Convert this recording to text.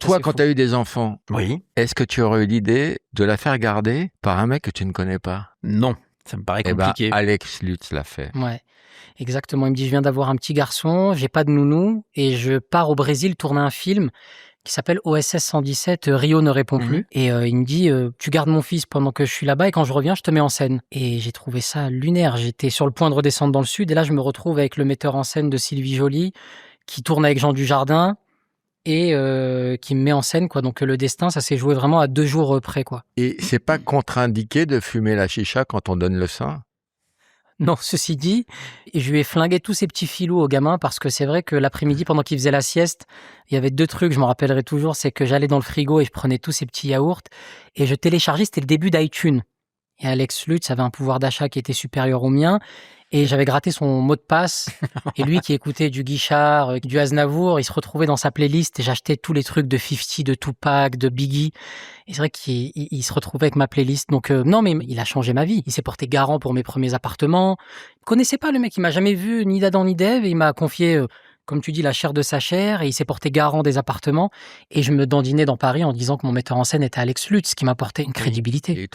toi, assez quand fou. tu as eu des enfants, Oui. est-ce que tu aurais eu l'idée de la faire garder par un mec que tu ne connais pas? Non, ça me paraît Eh ben, compliqué. Alex Lutz l'a fait. Ouais, exactement. Il me dit, je viens d'avoir un petit garçon, j'ai pas de nounou et je pars au Brésil tourner un film qui s'appelle OSS 117, Rio ne répond Mhm. plus. Et il me dit, tu gardes mon fils pendant que je suis là-bas et quand je reviens, je te mets en scène. Et j'ai trouvé ça lunaire. J'étais sur le point de redescendre dans le sud et là, je me retrouve avec le metteur en scène de Sylvie Joly qui tourne avec Jean Dujardin et qui me met en scène, quoi. Donc le destin, ça s'est joué vraiment à 2 jours près, quoi. Et c'est pas contre-indiqué de fumer la chicha quand on donne le sein? Non, ceci dit, je lui ai flingué tous ces petits filous au gamin parce que c'est vrai que l'après-midi, pendant qu'il faisait la sieste, il y avait 2 trucs, je m'en rappellerai toujours, c'est que j'allais dans le frigo et je prenais tous ces petits yaourts et je téléchargeais, c'était le début d'iTunes. Et Alex Lutz avait un pouvoir d'achat qui était supérieur au mien et j'avais gratté son mot de passe et lui qui écoutait du Guichard, du Aznavour, il se retrouvait dans sa playlist et j'achetais tous les trucs de 50, de Tupac, de Biggie. Et c'est vrai qu'il se retrouvait avec ma playlist. Donc, non, mais il a changé ma vie. Il s'est porté garant pour mes premiers appartements. Il connaissait pas le mec. Il m'a jamais vu ni d'Adam ni d'Ève. Et il m'a confié, comme tu dis, la chair de sa chair. Et il s'est porté garant des appartements. Et je me dandinais dans Paris en disant que mon metteur en scène était Alex Lutz, ce qui m'apportait une crédibilité. Et